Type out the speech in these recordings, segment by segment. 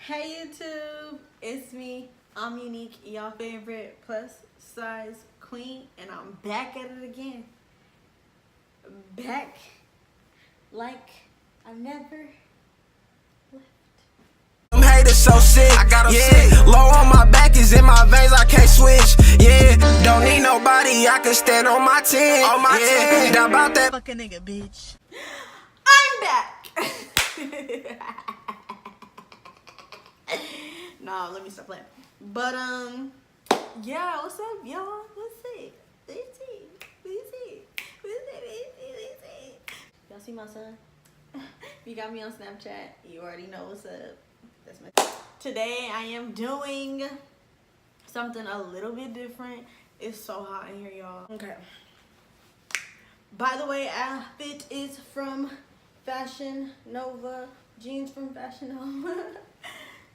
Hey YouTube, it's me. I'm Unique, y'all favorite plus size queen, and I'm back at it again. Back like I never left. Them haters so sick, I got them sick. Low on my back is in my veins, I can't switch. Yeah, don't need nobody, I can stand on my 10. On my 10, down about that Fucking nigga, bitch. I'm back. Nah, let me stop playing. But yeah, what's up, y'all? Let's see. Y'all see my son? If you got me on Snapchat, you already know what's up. That's my. Today I am doing something a little bit different. It's so hot in here, y'all. Okay. By the way, outfit is from Fashion Nova. Jeans from Fashion Nova.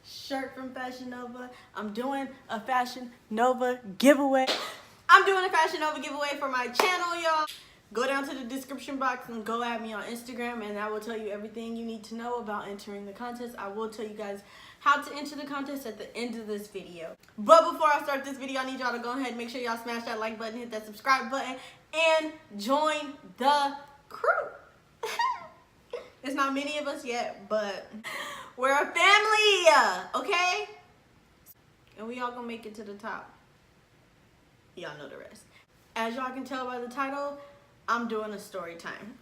Shirt from Fashion Nova. I'm doing a Fashion Nova giveaway. I'm doing a Fashion Nova giveaway for my channel, y'all. Go down to the description box and go at me on Instagram, and I will tell you everything you need to know about entering the contest. I will tell you guys how to enter the contest at the end of this video. But before I start this video, I need y'all to go ahead and make sure y'all smash that like button, hit that subscribe button, and join the crew. It's not many of us yet, but we're a family, okay? And we all gonna make it to the top. Y'all know the rest. As y'all can tell by the title, I'm doing a story time.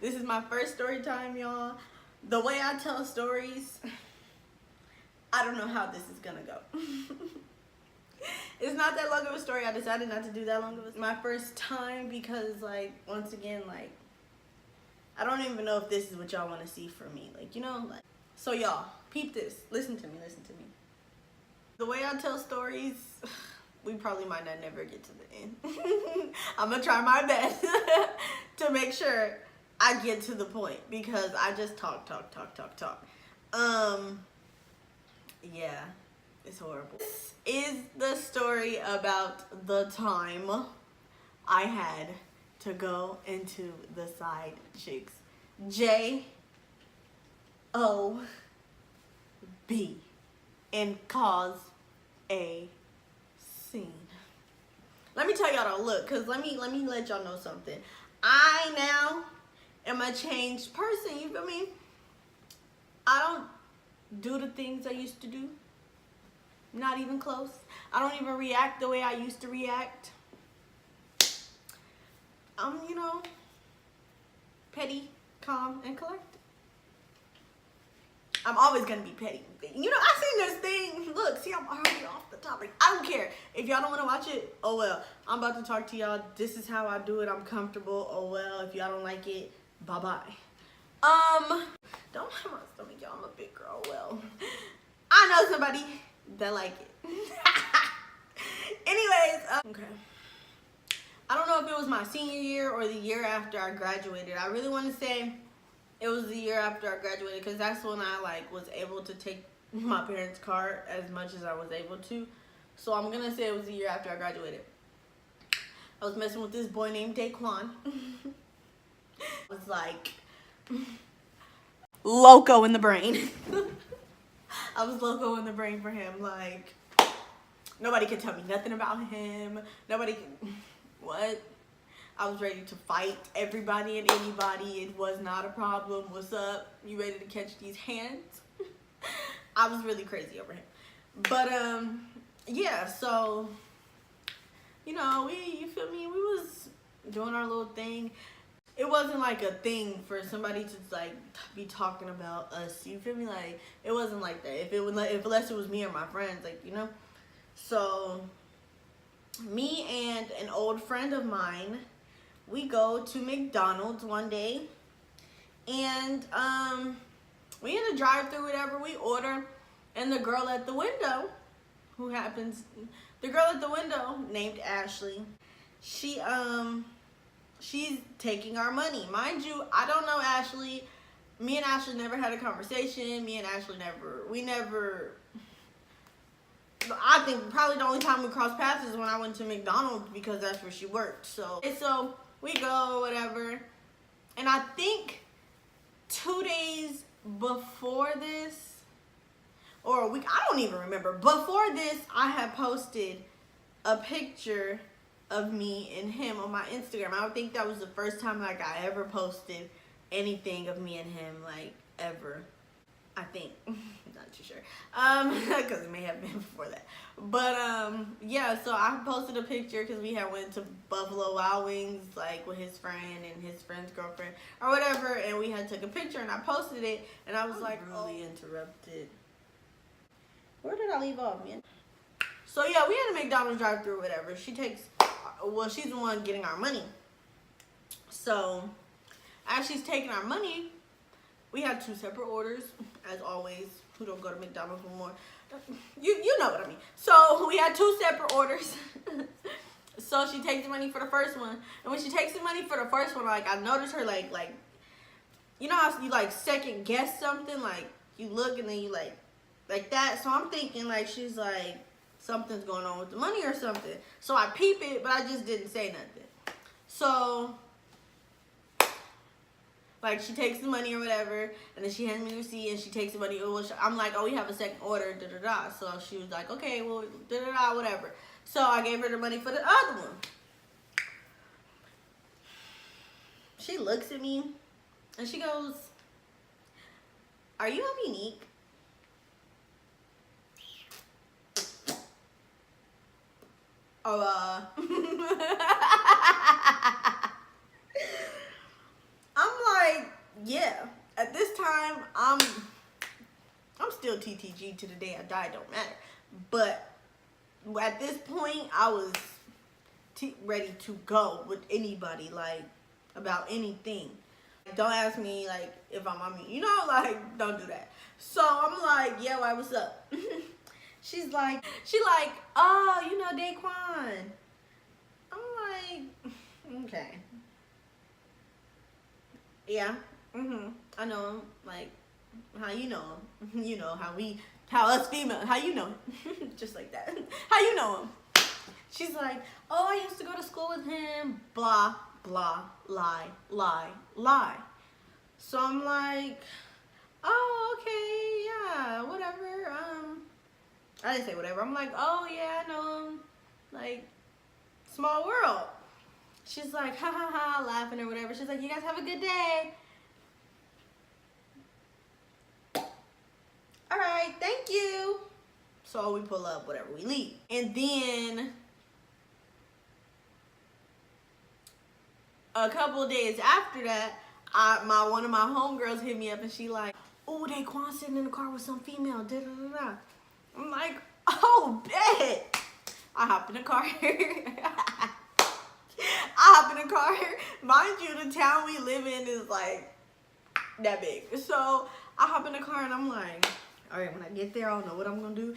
This is my first story time, y'all. The way I tell stories, I don't know how this is gonna go. It's not that long of a story. I decided not to do that long of a my first time because, like, once again, like, I don't even know if this is what y'all want to see from me. Like, you know, like, so y'all, peep this. Listen to me, listen to me. The way I tell stories, we probably might not never get to the end. I'm gonna try my best to make sure I get to the point because I just talk. Yeah, it's horrible. This is the story about the time I had to go into the side chicks J-O-B and cause a scene. Let me tell y'all to look, cause let me let y'all know something. I now am a changed person, you feel me? I don't do the things I used to do. Not even close. I don't even react the way I used to react. I'm, you know, petty, calm, and collected. I'm always gonna be petty. You know, I seen this thing. Look, see, I'm already off the topic. I don't care. If y'all don't want to watch it, oh well. I'm about to talk to y'all. This is how I do it. I'm comfortable. Oh well. If y'all don't like it, bye-bye. Don't have my stomach, y'all. I'm a big girl. Well, I know somebody that like it. Anyways, okay. I don't know if it was my senior year or the year after I graduated. I really want to say it was the year after I graduated because that's when I was able to take my parents' car as much as I was able to. So I'm gonna say it was the year after I graduated. I was messing with this boy named Daquan. I was like loco in the brain. I was loco in the brain for him. Like, nobody could tell me nothing about him. Nobody could. What? I was ready to fight everybody and anybody. It was not a problem. What's up? You ready to catch these hands? I was really crazy over him. But yeah, so you know, you feel me? We was doing our little thing. It wasn't like a thing for somebody to like be talking about us. You feel me? Like, it wasn't like that. If it was like, unless it was me or my friends, like, you know. So me and an old friend of mine, we go to McDonald's one day, and we in a drive-thru, whatever, we order, and the girl at the window, the girl at the window named Ashley, she's taking our money. Mind you, I don't know Ashley. Me and Ashley never had a conversation. I think probably the only time we crossed paths is when I went to McDonald's because that's where she worked. So we go, whatever. And I think 2 days before this, or a week. I don't even remember. Before this, I had posted a picture of me and him on my Instagram. I don't think that was the first time like I ever posted anything of me and him, like, ever. I think. Not too sure. Because it may have been before that. But, yeah, so I posted a picture because we had went to Buffalo Wild Wings, like, with his friend and his friend's girlfriend or whatever, and we had took a picture, and I posted it, and I was like, really interrupted. Where did I leave off, man? So, yeah, we had a McDonald's drive-thru or whatever. She takes, well, she's the one getting our money. So, as she's taking our money, we had 2 separate orders, as always. Who don't go to McDonald's no more? You know what I mean. So we had 2 separate orders. So she takes the money for the first one, and when she takes the money for the first one, like, I noticed her like you know how you like second guess something, like you look and then you like that. So I'm thinking like she's like something's going on with the money or something. So I peep it, but I just didn't say nothing. So, like, she takes the money or whatever, and then she hands me the receipt, and she takes the money. I'm like, oh, we have a second order, da-da-da. So she was like, okay, well, da-da-da, whatever. So I gave her the money for the other one. She looks at me, and she goes, are you Monique? Oh, I'm like, yeah. At this time, I'm still TTG to the day I die. Don't matter. But at this point, I was ready to go with anybody, like, about anything. Don't ask me like if I'm on me, you know, like, don't do that. So I'm like, yeah, why, what's up? She like, oh, you know Daquan. I'm like, okay. Yeah, I know him. Like, how you know him? You know, how us female, how you know him? Just like that. How you know him? She's like, oh, I used to go to school with him. Blah, blah, lie, lie, lie. So I'm like, oh, okay, yeah, whatever. I didn't say whatever. I'm like, oh, yeah, I know him. Like, small world. She's like, ha, ha, ha, laughing or whatever. She's like, you guys have a good day. All right, thank you. So we pull up, whatever, we leave. And then a couple of days after that, one of my homegirls hit me up, and she like, oh, Daquan sitting in the car with some female, da da da da. I'm like, oh, bet. I hop in the car. I hop in the car. Mind you, the town we live in is like that big. So I hop in the car and I'm like, all right, when I get there, I don't know what I'm gonna do.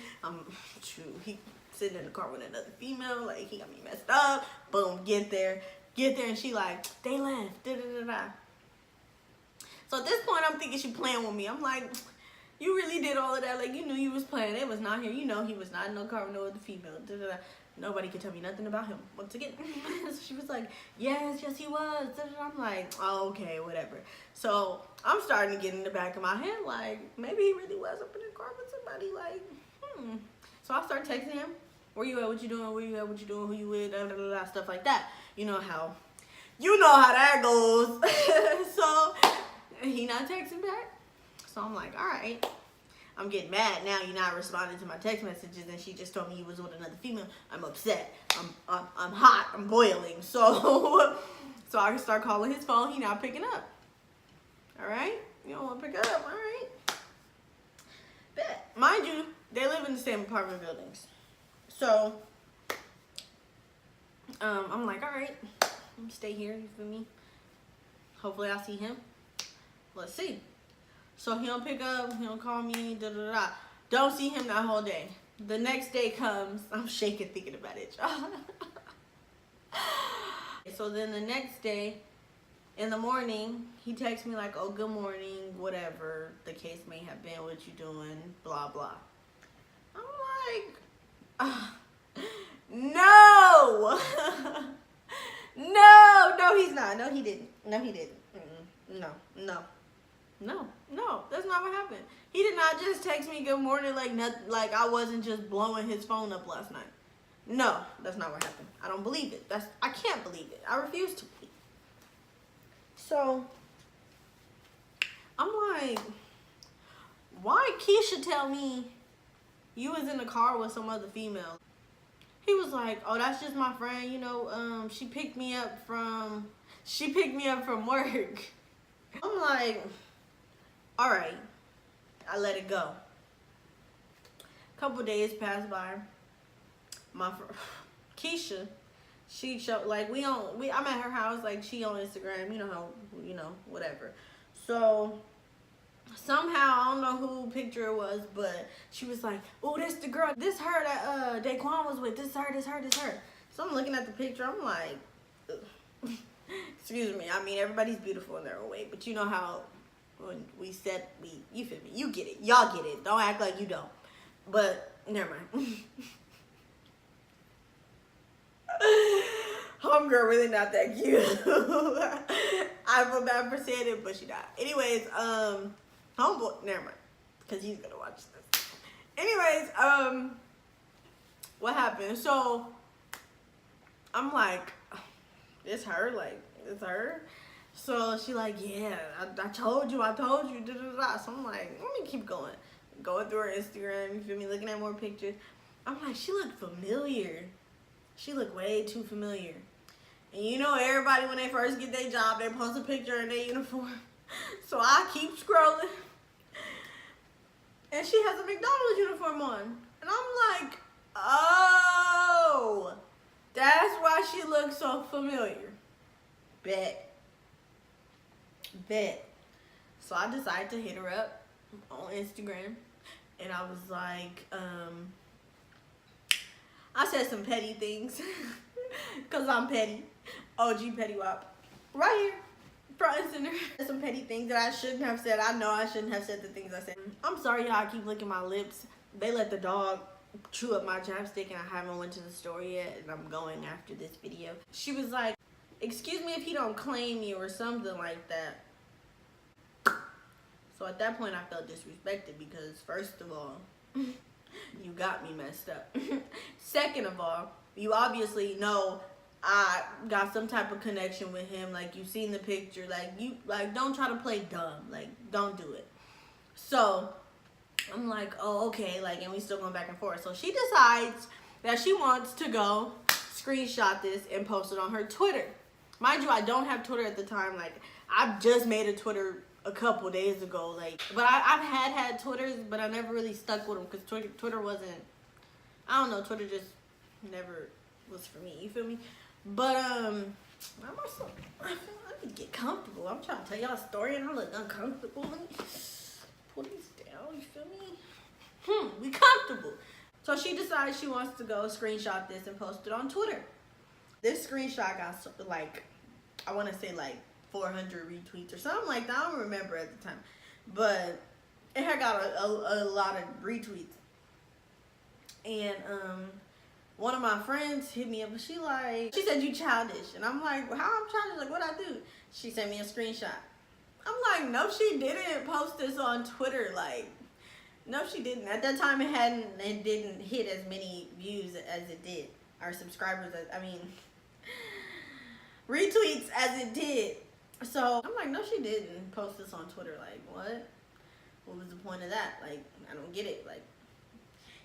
He sitting in the car with another female, like, he got me messed up. Boom, get there, and she like, they left, da da da da. So at this point, I'm thinking she playing with me. I'm like, you really did all of that? Like, you knew you was playing. It was not here. You know he was not in no car with no other female. Da da da. Nobody could tell me nothing about him. Once again, so she was like, yes, he was. Da, da, da. I'm like, oh, okay, whatever. So I'm starting to get in the back of my head, like, maybe he really was up in the car with somebody, like, So I start texting him, where you at, what you doing, where you at, what you doing, who you with, da, da, da, da, stuff like that. You know how that goes. So he not texting back. So I'm like, all right. I'm getting mad now. You're not responding to my text messages, and she just told me you was with another female. I'm upset. I'm hot. I'm boiling. So I can start calling his phone. He not picking up. All right. You don't want to pick up. All right. Bet. Mind you, they live in the same apartment buildings. So I'm like, all right. I'm gonna stay here. You feel me? Hopefully I see him. Let's see. So he don't pick up, he don't call me, da da da. Don't see him that whole day. The next day comes, I'm shaking thinking about it, y'all. So then the next day, in the morning, he texts me like, oh, good morning, whatever the case may have been, what you doing, blah, blah. I'm like, no! No, he's not. No, he didn't. No, he didn't. No, that's not what happened. He did not just text me good morning like nothing, like I wasn't just blowing his phone up last night. No, that's not what happened. I don't believe it. I can't believe it. I refuse to believe. So I'm like, why Keisha tell me you was in the car with some other female? He was like, oh, that's just my friend, you know, she picked me up from work. I'm like, all right. I let it go. Couple days passed by. Keisha, she showed, like, I'm at her house, like, she on Instagram, you know how, whatever. So somehow, I don't know who picture it was, but she was like, oh, this the girl, this her that Daquan was with, this her. So I'm looking at the picture, I'm like, ugh. Excuse me, I mean, everybody's beautiful in their own way, but you know how when we said, you feel me, you get it, y'all get it, don't act like you don't, but never mind. Homegirl really not that cute. I feel bad for saying it, but she not. Anyways, homeboy, never mind, because he's gonna watch this. Anyways, what happened? So I'm like, it's her, like, it's her. So she like, yeah, I told you, da, da, da. So I'm like, let me keep going through her Instagram, you feel me, looking at more pictures. I'm like, she looked familiar. She looked way too familiar. And you know, everybody when they first get their job, they post a picture in their uniform. So I keep scrolling, and she has a McDonald's uniform on, and I'm like, oh, that's why she looks so familiar. Bet. So I decided to hit her up on Instagram, and I was like, I said some petty things, cause I'm petty, OG Petty Wop, right here, front and center. Some petty things that I shouldn't have said. I know I shouldn't have said the things I said. I'm sorry, y'all. I keep licking my lips. They let the dog chew up my chapstick, and I haven't went to the store yet, and I'm going after this video. She was like, excuse me if he don't claim you or something like that. So at that point I felt disrespected because first of all, you got me messed up. Second of all, you obviously know I got some type of connection with him. Like, you seen the picture. Like, don't try to play dumb. Like, don't do it. So I'm like, oh, okay. Like, and we still going back and forth. So she decides that she wants to go screenshot this and post it on her Twitter. Mind you, I don't have Twitter at the time. Like, I've just made a Twitter a couple days ago. Like, but I've had Twitters, but I never really stuck with them because Twitter wasn't, I don't know, Twitter just never was for me. You feel me? But I'm also, I need to get comfortable. I'm trying to tell y'all a story and I look uncomfortable. Let me pull these down. You feel me? We comfortable. So she decides she wants to go screenshot this and post it on Twitter. This screenshot got like, I want to say like 400 retweets or something like that. I don't remember at the time, but it had got a lot of retweets. And one of my friends hit me up and she said, you childish. And I'm like, well, how I'm childish? Like, what'd I do? She sent me a screenshot. I'm like, no, she didn't post this on Twitter. Like, no, she didn't. At that time, it didn't hit as many views as it did, or subscribers, retweets as it did. So I'm like, no, she didn't post this on Twitter. Like, what? What was the point of that? Like, I don't get it. Like,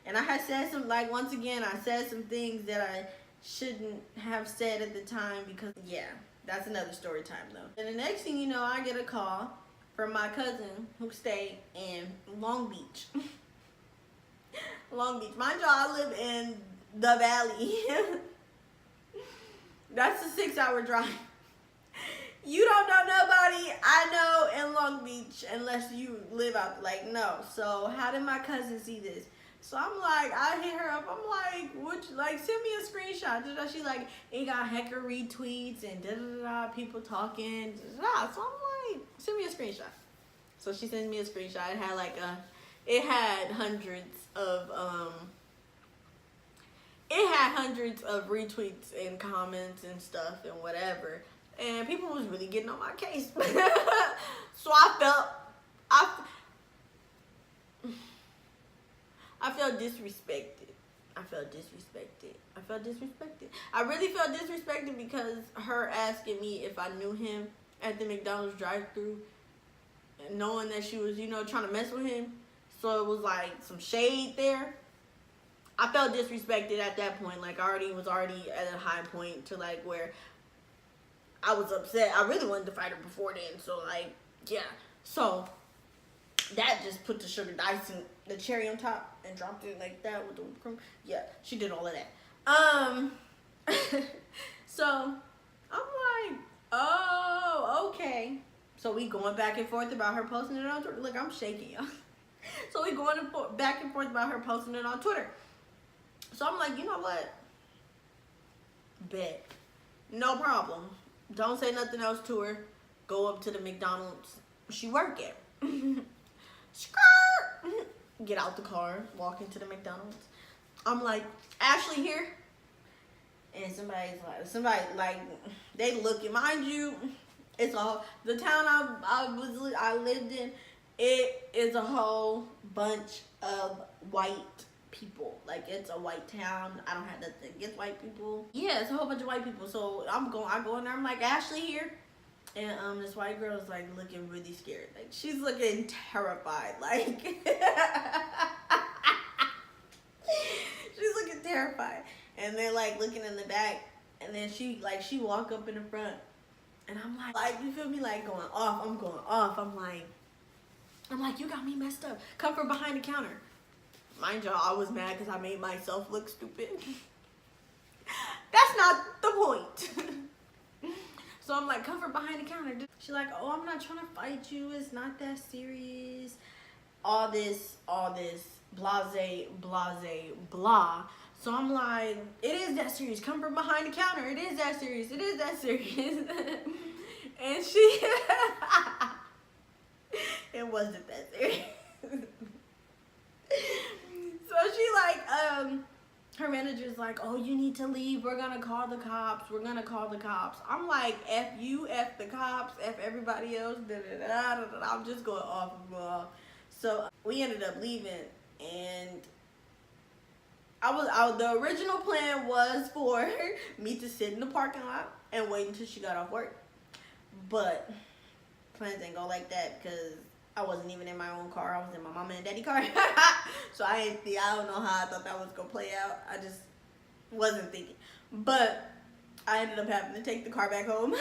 and I had said some, like, once again, I said some things that I shouldn't have said at the time because, yeah, that's another story time though. And the next thing you know, I get a call from my cousin who stayed in Long Beach. Long Beach. Mind you, I live in the Valley. That's a 6-hour drive. You don't know nobody I know in Long Beach unless you live out, like, no. So how did my cousin see this? So I'm like, I hit her up. I'm like, send me a screenshot. She like, it got hecker retweets and da-da-da-da, people talking. Da-da-da. So I'm like, send me a screenshot. So she sends me a screenshot. It had like it had hundreds of retweets and comments and stuff and whatever. And people was really getting on my case. So I felt disrespected. I felt disrespected. I really felt disrespected because her asking me if I knew him at the McDonald's drive-thru, and knowing that she was, you know, trying to mess with him. So it was like some shade there. I felt disrespected at that point. Like, I was already at a high point to like where I was upset. I really wanted to fight her before then. So like, yeah. So that just put the sugar icing, the cherry on top, and dropped it like that with the whipped cream. Yeah, she did all of that. So I'm like, oh, okay. So we going back and forth about her posting it on Twitter. Look, I'm shaking, y'all. So we going back and forth about her posting it on Twitter. So I'm like, you know what? Bet. No problem. Don't say nothing else to her. Go up to the McDonald's she work at. Skirt. Get out the car. Walk into the McDonald's. I'm like, Ashley here. And somebody like, they looking. Mind you, it's the town I lived in. It is a whole bunch of white people. Like, it's a white town. I don't have nothing against white people. Yeah, it's a whole bunch of white people. So I go in there. I'm like, Ashley here. And this white girl is like looking really scared. Like, she's looking terrified. Like, she's looking terrified. And they're like looking in the back. And then she walk up in the front. And I'm like, you feel me? Like, going off. I'm going off. I'm like, you got me messed up. Come from behind the counter. Mind y'all, I was mad because I made myself look stupid. That's not the point. So I'm like, come from behind the counter. She's like, oh, I'm not trying to fight you. It's not that serious. All this, blase, blah. So I'm like, it is that serious. Come from behind the counter. It is that serious. It is that serious. And she, it wasn't that serious. So she like, her manager's like, oh, you need to leave. We're gonna call the cops. I'm like, F you, F the cops, F everybody else. I'm just going off. So we ended up leaving, and the original plan was for me to sit in the parking lot and wait until she got off work. But plans didn't go like that because I wasn't even in my own car. I was in my mama and daddy car. So I don't know how I thought that was going to play out. I just wasn't thinking. But I ended up having to take the car back home.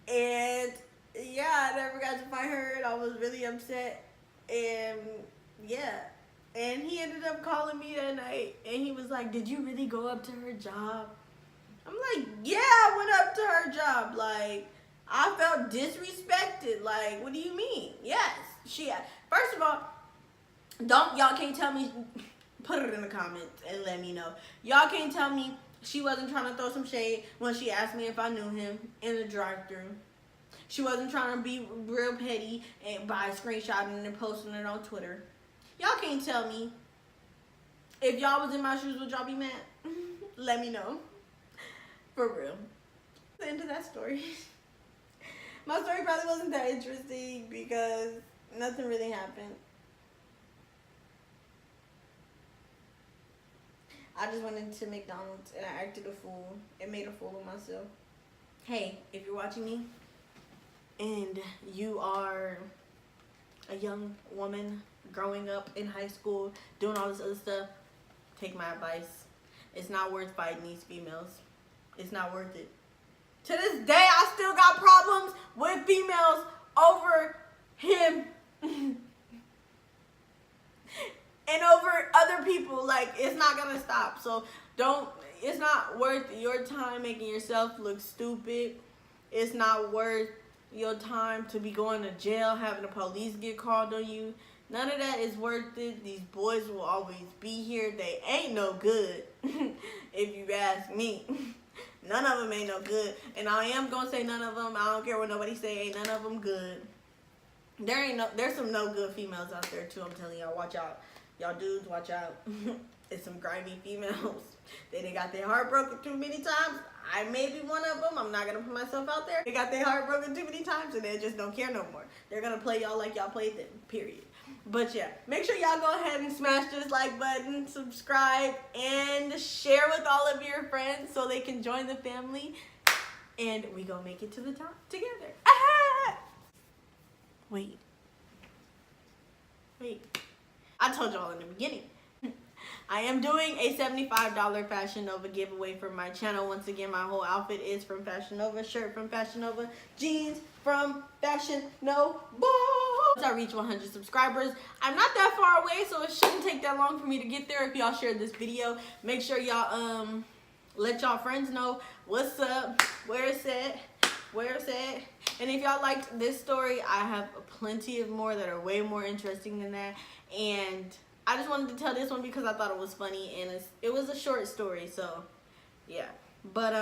And yeah, I never got to fight her, and I was really upset. And yeah. And he ended up calling me that night, and he was like, did you really go up to her job? I'm like, yeah, I went up to her job. Like, I felt disrespected. Like, what do you mean? Yes. First of all, y'all can't tell me, put it in the comments and let me know. Y'all can't tell me she wasn't trying to throw some shade when she asked me if I knew him in the drive-thru. She wasn't trying to be real petty and by screenshotting and posting it on Twitter. Y'all can't tell me. If y'all was in my shoes, would y'all be mad? Let me know. For real. The end of that story. My story probably wasn't that interesting because nothing really happened. I just went into McDonald's and I acted a fool and made a fool of myself. Hey, if you're watching me and you are a young woman growing up in high school, doing all this other stuff, take my advice. It's not worth fighting these females. It's not worth it. To this day, I still got problems with females over him. And over other people. Like, it's not gonna stop. So it's not worth your time making yourself look stupid. It's not worth your time to be going to jail, having the police get called on you. None of that is worth it. These boys will always be here. They ain't no good, if you ask me. None of them ain't no good. And I am gonna say none of them. I don't care what nobody say. Ain't none of them good. There's some no good females out there too. I'm telling y'all, watch out. Y'all dudes, watch out. It's some grimy females. They done got their heart broken too many times. I may be one of them. I'm not gonna put myself out there. They got their heart broken too many times and they just don't care no more. They're gonna play y'all like y'all played them, period. But yeah, make sure y'all go ahead and smash this like button, subscribe, and share with all of your friends so they can join the family. And we gonna make it to the top together. Ah! Wait. I told y'all in the beginning. I am doing a $75 Fashion Nova giveaway for my channel. Once again, my whole outfit is from Fashion Nova, shirt from Fashion Nova, jeans from Fashion Nova. Once I reach 100 subscribers, I'm not that far away, so it shouldn't take that long for me to get there. If y'all shared this video, make sure y'all let y'all friends know what's up, where it's at. And if y'all liked this story, I have plenty of more that are way more interesting than that. And I just wanted to tell this one because I thought it was funny, and it was a short story, so yeah. But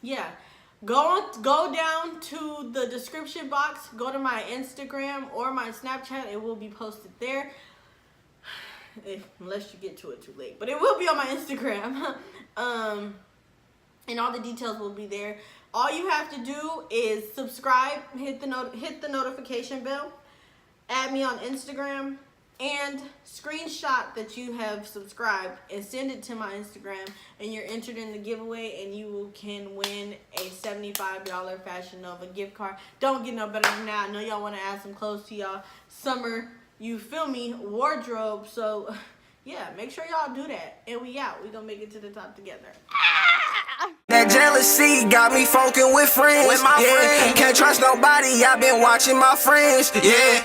yeah, go down to the description box, go to my Instagram or my Snapchat. It will be posted there, unless you get to it too late. But it will be on my Instagram, and all the details will be there. All you have to do is subscribe, hit the notification bell, add me on Instagram, and screenshot that you have subscribed and send it to my Instagram, and you're entered in the giveaway, and you can win a $75 Fashion Nova gift card. Don't get no better than that. I know y'all want to add some clothes to y'all summer, you feel me, wardrobe. So yeah, make sure y'all do that. And we out. We gonna make it to the top together. That jealousy got me funkin' with friends. Can't trust nobody, I've been watching my friends. Yeah.